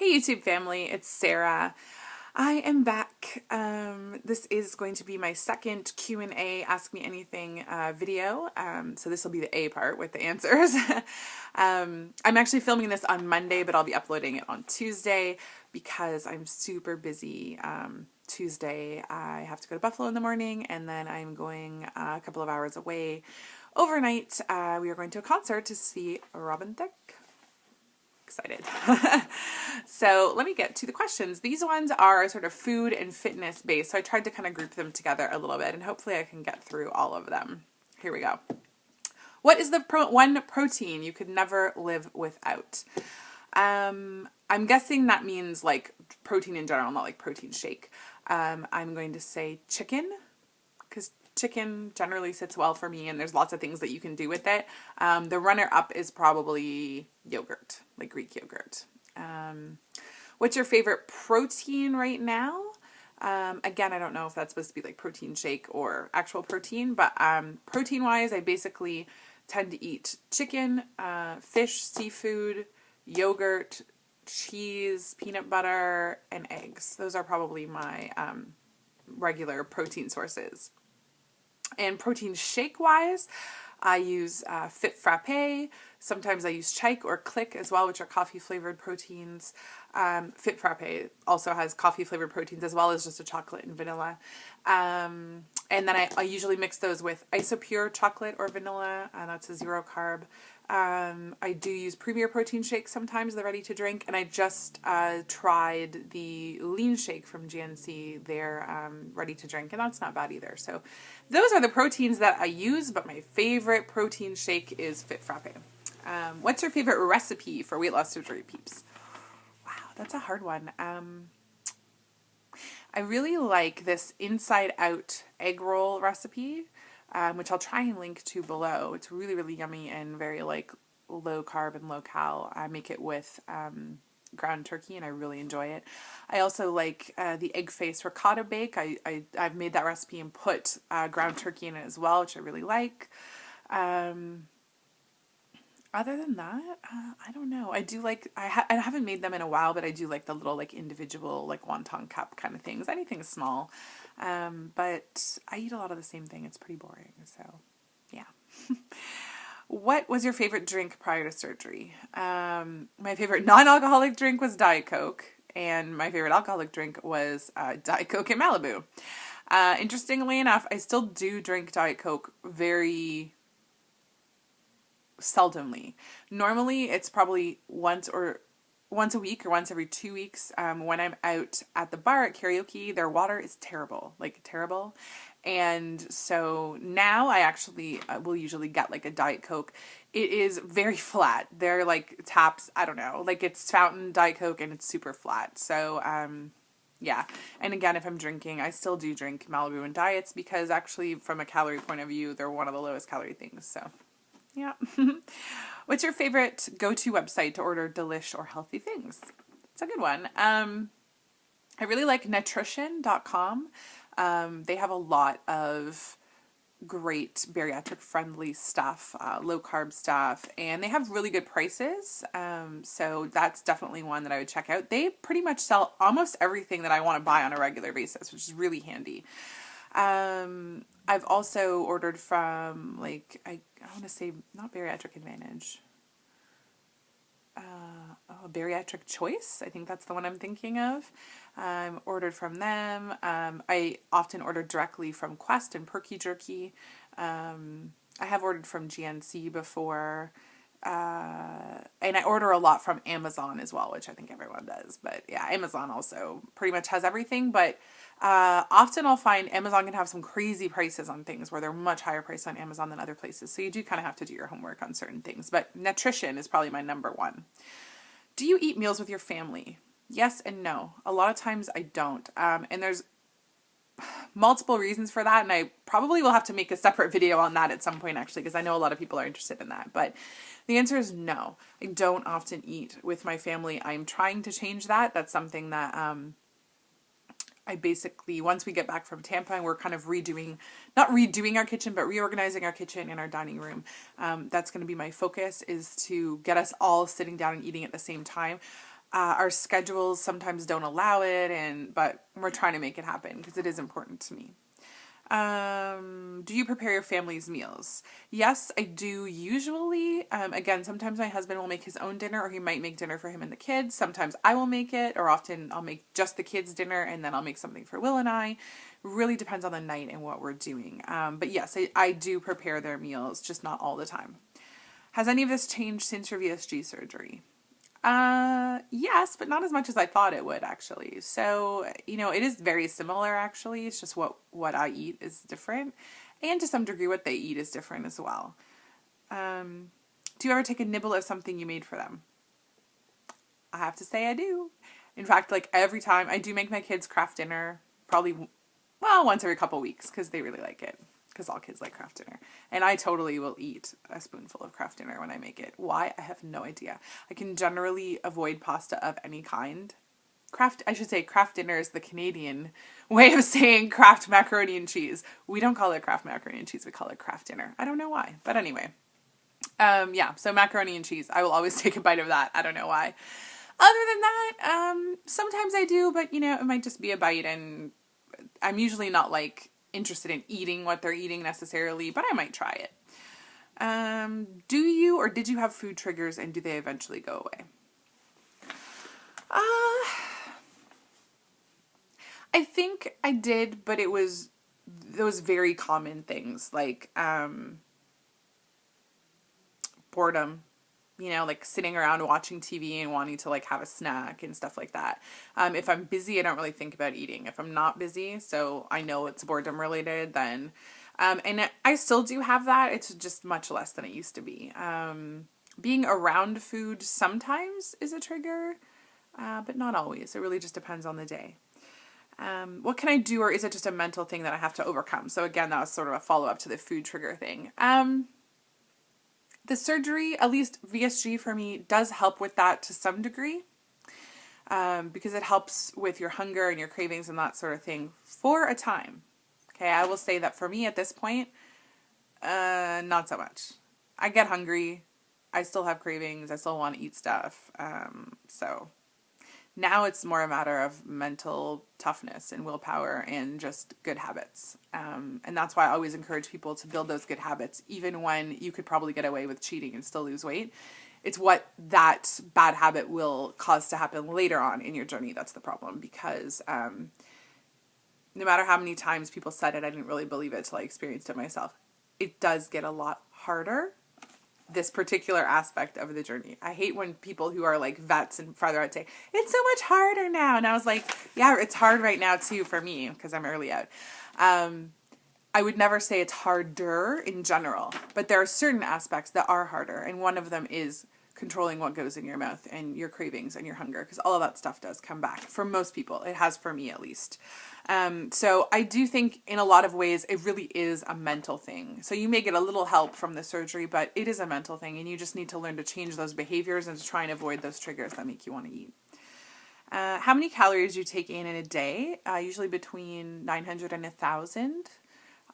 Hey YouTube family, it's Sarah. I am back. This is going to be my second Q&A Ask Me Anything video. So this will be the A part with the answers. I'm actually filming this on Monday, but I'll be uploading it on Tuesday because I'm super busy. Tuesday I have to go to Buffalo in the morning, and then I'm going a couple of hours away overnight. We are going to a concert to see Robin Thicke. Excited. So let me get to the questions. These ones are sort of food and fitness based, so I tried to kind of group them together a little bit, and hopefully I can get through all of them. Here we go. What is the one protein you could never live without? I'm guessing that means like protein in general, not like protein shake. I'm going to say chicken, because chicken generally sits well for me, and there's lots of things that you can do with it. The runner-up is probably yogurt, like Greek yogurt. What's your favorite protein right now? Again, I don't know if that's supposed to be like protein shake or actual protein, but protein-wise, I basically tend to eat chicken, fish, seafood, yogurt, cheese, peanut butter, and eggs. Those are probably my regular protein sources. And protein shake-wise, I use Fit Frappe. Sometimes I use Chike or Click as well, which are coffee-flavored proteins. Fit Frappe also has coffee-flavored proteins as well as just a chocolate and vanilla. And then I usually mix those with Isopure chocolate or vanilla. That's a zero carb. I do use Premier protein shakes sometimes, they're ready to drink, and I just tried the lean shake from GNC. They're ready to drink, and that's not bad either. So those are the proteins that I use, but my favorite protein shake is Fit Frappe. What's your favorite recipe for weight loss surgery, peeps? Wow, that's a hard one. I really like this inside out egg roll recipe, which I'll try and link to below. It's really, really yummy and very like low carb and low cal. I make it with ground turkey, and I really enjoy it. I also like the egg face ricotta bake. I've made that recipe and put ground turkey in it as well, which I really like. Other than that, I don't know. I do like, I haven't made them in a while, but I do like the little like individual like wonton cup kind of things. Anything small. But I eat a lot of the same thing. It's pretty boring. So yeah. What was your favorite drink prior to surgery? My favorite non-alcoholic drink was Diet Coke, and my favorite alcoholic drink was Diet Coke in Malibu. Interestingly enough, I still do drink Diet Coke very seldomly. Normally, it's probably once a week or once every 2 weeks. When I'm out at the bar at karaoke, their water is terrible, like terrible. And so now I actually will usually get like a Diet Coke. It is very flat. They're like taps, I don't know, like it's fountain Diet Coke and it's super flat. So, yeah. And again, if I'm drinking, I still do drink Malibu and Diets because actually from a calorie point of view, they're one of the lowest calorie things. So yeah. What's your favorite go-to website to order delish or healthy things? It's a good one. I really like nutrition.com. They have a lot of great bariatric friendly stuff, low carb stuff, and they have really good prices. So that's definitely one that I would check out. They pretty much sell almost everything that I want to buy on a regular basis, which is really handy. I've also ordered from like, I want to say not Bariatric Advantage, Bariatric Choice. I think that's the one I'm thinking of. Ordered from them. I often order directly from Quest and Perky Jerky. I have ordered from GNC before. And I order a lot from Amazon as well, which I think everyone does. But yeah, Amazon also pretty much has everything. But often I'll find Amazon can have some crazy prices on things where they're much higher price on Amazon than other places. So you do kind of have to do your homework on certain things. But nutrition is probably my number one. Do you eat meals with your family? Yes and no. A lot of times I don't. And there's multiple reasons for that, and I probably will have to make a separate video on that at some point actually, because I know a lot of people are interested in that. But the answer is no. I don't often eat with my family. I'm trying to change that. That's something that I basically, once we get back from Tampa and we're kind of not redoing our kitchen, but reorganizing our kitchen and our dining room. That's going to be my focus, is to get us all sitting down and eating at the same time. Our schedules sometimes don't allow it, but we're trying to make it happen because it is important to me. Do you prepare your family's meals? Yes, I do usually. Again, sometimes my husband will make his own dinner, or he might make dinner for him and the kids. Sometimes I will make it, or often I'll make just the kids' dinner and then I'll make something for Will and I. Really depends on the night and what we're doing. But yes, I do prepare their meals, just not all the time. Has any of this changed since your VSG surgery? Yes, but not as much as I thought it would, actually. So, it is very similar, actually. It's just what I eat is different. And to some degree, what they eat is different as well. Do you ever take a nibble of something you made for them? I have to say I do. In fact, like every time I do make my kids craft dinner, probably, once every couple weeks, because they really like it. Because all kids like craft dinner. And I totally will eat a spoonful of craft dinner when I make it. Why? I have no idea. I can generally avoid pasta of any kind. Craft dinner is the Canadian way of saying Kraft macaroni and cheese. We don't call it Kraft macaroni and cheese. We call it craft dinner. I don't know why. But anyway. So macaroni and cheese. I will always take a bite of that. I don't know why. Other than that, sometimes I do, but it might just be a bite, and I'm usually not interested in eating what they're eating necessarily, but I might try it. Do you or did you have food triggers, and do they eventually go away? I think I did, but it was those very common things like boredom, like sitting around watching TV and wanting to have a snack and stuff like that. If I'm busy, I don't really think about eating. If I'm not busy, so I know it's boredom related, then, and I still do have that. It's just much less than it used to be. Being around food sometimes is a trigger, but not always. It really just depends on the day. What can I do, or is it just a mental thing that I have to overcome? So again, that was sort of a follow-up to the food trigger thing. The surgery, at least VSG for me, does help with that to some degree, because it helps with your hunger and your cravings and that sort of thing for a time. Okay, I will say that for me at this point, not so much. I get hungry. I still have cravings. I still want to eat stuff. So now it's more a matter of mental toughness and willpower and just good habits. And that's why I always encourage people to build those good habits, even when you could probably get away with cheating and still lose weight. It's what that bad habit will cause to happen later on in your journey that's the problem, because no matter how many times people said it, I didn't really believe it till I experienced it myself. It does get a lot harder, this particular aspect of the journey. I hate when people who are vets and farther out say, it's so much harder now. And I was like, yeah, it's hard right now too for me, because I'm early out. I would never say it's harder in general, but there are certain aspects that are harder. And one of them is controlling what goes in your mouth and your cravings and your hunger, because all of that stuff does come back for most people. It has for me, at least. So I do think in a lot of ways, it really is a mental thing. So you may get a little help from the surgery, but it is a mental thing, and you just need to learn to change those behaviors and to try and avoid those triggers that make you want to eat. How many calories do you take in a day? Usually between 900 and 1,000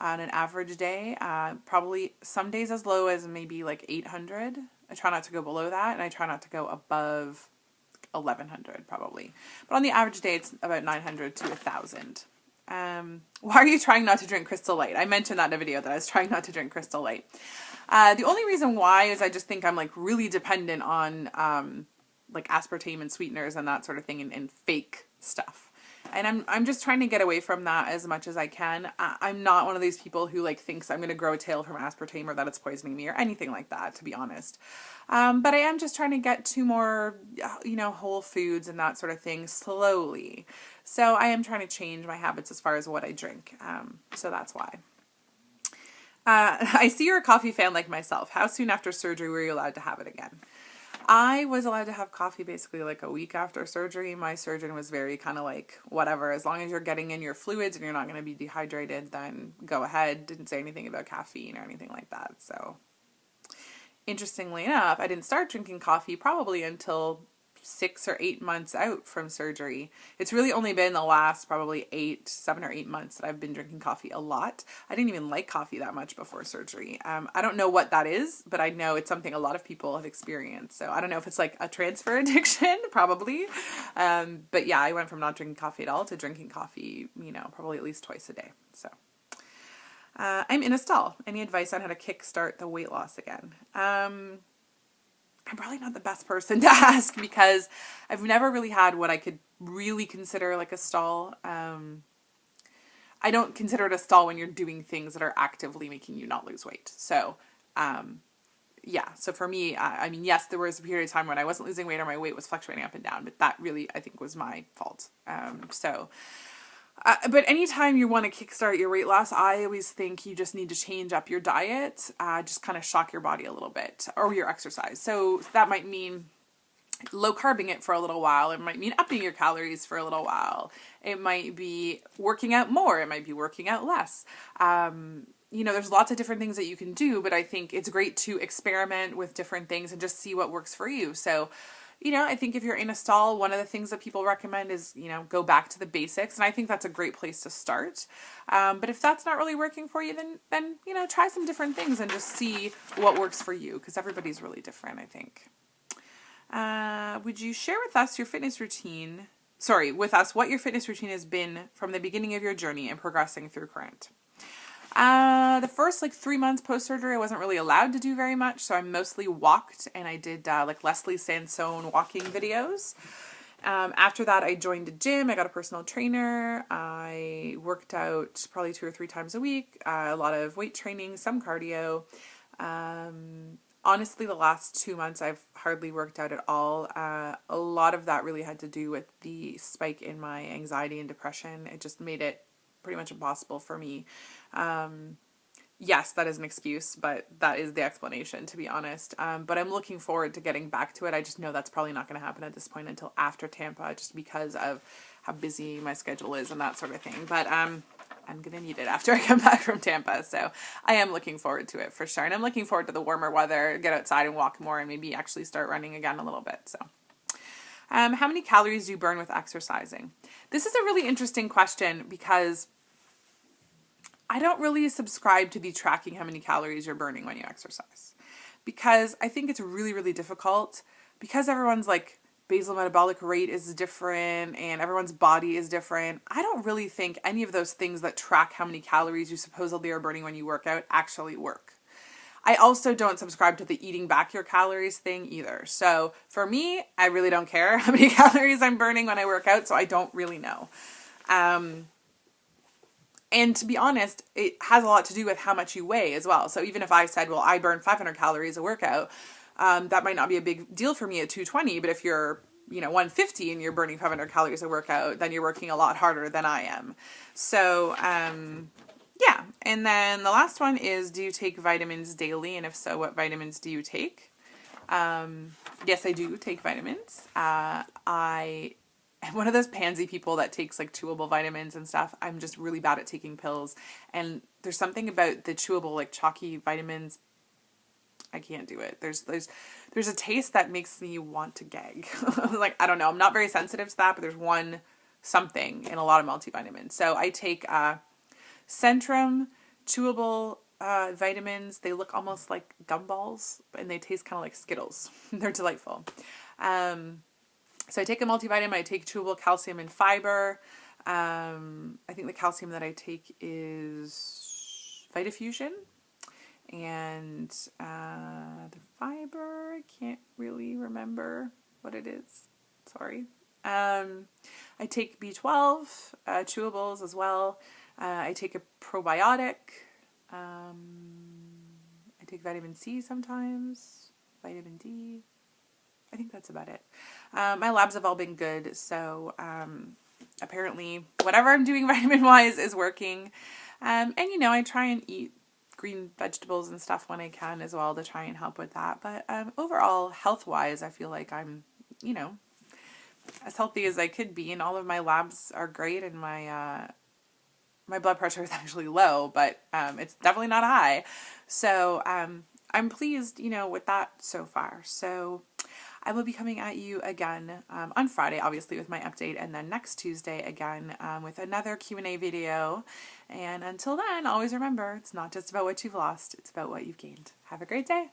on an average day. Probably some days as low as maybe 800. I try not to go below that, and I try not to go above 1,100 probably. But on the average day, it's about 900 to 1,000. Why are you trying not to drink Crystal Light? I mentioned that in a video that I was trying not to drink Crystal Light. The only reason why is I just think I'm really dependent on aspartame and sweeteners and that sort of thing, and fake stuff. And I'm just trying to get away from that as much as I can. I'm not one of these people who thinks I'm going to grow a tail from aspartame, or that it's poisoning me or anything like that, to be honest. But I am just trying to get to more, whole foods and that sort of thing slowly. So I am trying to change my habits as far as what I drink. So that's why. I see you're a coffee fan like myself. How soon after surgery were you allowed to have it again? I was allowed to have coffee basically a week after surgery. My surgeon was very kind of whatever, as long as you're getting in your fluids and you're not going to be dehydrated, then go ahead. Didn't say anything about caffeine or anything like that. So interestingly enough, I didn't start drinking coffee probably until 6 or 8 months out from surgery. It's really only been the last probably 7 or 8 months that I've been drinking coffee a lot. I didn't even like coffee that much before surgery. I don't know what that is, but I know it's something a lot of people have experienced. So I don't know if it's like a transfer addiction, probably. But yeah, I went from not drinking coffee at all to drinking coffee, probably at least twice a day. So I'm in a stall. Any advice on how to kickstart the weight loss again? I'm probably not the best person to ask because I've never really had what I could really consider like a stall. I don't consider it a stall when you're doing things that are actively making you not lose weight. So, yeah. So for me, I mean, yes, there was a period of time when I wasn't losing weight or my weight was fluctuating up and down, but that really, I think, was my fault. But anytime you want to kickstart your weight loss, I always think you just need to change up your diet, just kind of shock your body a little bit, or your exercise. So that might mean low carbing it for a little while. It might mean upping your calories for a little while. It might be working out more. It might be working out less. There's lots of different things that you can do, but I think it's great to experiment with different things and just see what works for you. So, I think if you're in a stall, one of the things that people recommend is, go back to the basics. And I think that's a great place to start. But if that's not really working for you, then try some different things and just see what works for you, because everybody's really different, I think. Would you share with us your fitness routine? What your fitness routine has been from the beginning of your journey and progressing through current. The first 3 months post-surgery, I wasn't really allowed to do very much. So I mostly walked, and I did Leslie Sansone walking videos. After that, I joined a gym. I got a personal trainer. I worked out probably 2 or 3 times a week. A lot of weight training, some cardio. Honestly, the last 2 months, I've hardly worked out at all. A lot of that really had to do with the spike in my anxiety and depression. It just made it pretty much impossible for me. Yes, that is an excuse, but that is the explanation, to be honest. But I'm looking forward to getting back to it. I just know that's probably not going to happen at this point until after Tampa, just because of how busy my schedule is and that sort of thing. But I'm going to need it after I come back from Tampa. So I am looking forward to it for sure. And I'm looking forward to the warmer weather, get outside and walk more, and maybe actually start running again a little bit. So how many calories do you burn with exercising? This is a really interesting question because I don't really subscribe to the tracking how many calories you're burning when you exercise, because I think it's really, really difficult, because everyone's basal metabolic rate is different and everyone's body is different. I don't really think any of those things that track how many calories you supposedly are burning when you work out actually work. I also don't subscribe to the eating back your calories thing either. So for me, I really don't care how many calories I'm burning when I work out, so I don't really know. And to be honest, it has a lot to do with how much you weigh as well. So even if I said, well, I burn 500 calories a workout, that might not be a big deal for me at 220. But if you're, 150 and you're burning 500 calories a workout, then you're working a lot harder than I am. So, yeah. And then the last one is, do you take vitamins daily? And if so, what vitamins do you take? Yes, I do take vitamins. I'm one of those pansy people that takes chewable vitamins and stuff. I'm just really bad at taking pills. And there's something about the chewable, chalky vitamins. I can't do it. There's a taste that makes me want to gag. I don't know. I'm not very sensitive to that, but there's something in a lot of multivitamins. So I take, Centrum chewable, vitamins. They look almost like gumballs, and they taste kind of like Skittles. They're delightful. So I take a multivitamin, I take chewable calcium and fiber. I think the calcium that I take is Vitafusion. And the fiber, I can't really remember what it is. Sorry. I take B12, chewables as well. I take a probiotic. I take vitamin C sometimes, vitamin D. I think that's about it. My labs have all been good, so apparently whatever I'm doing vitamin-wise is working. And, I try and eat green vegetables and stuff when I can as well to try and help with that. But overall, health-wise, I feel like I'm, as healthy as I could be, and all of my labs are great, and my blood pressure is actually low, but it's definitely not high. So I'm pleased, with that so far. So I will be coming at you again on Friday, obviously, with my update, and then next Tuesday again with another Q&A video. And until then, always remember, it's not just about what you've lost, it's about what you've gained. Have a great day.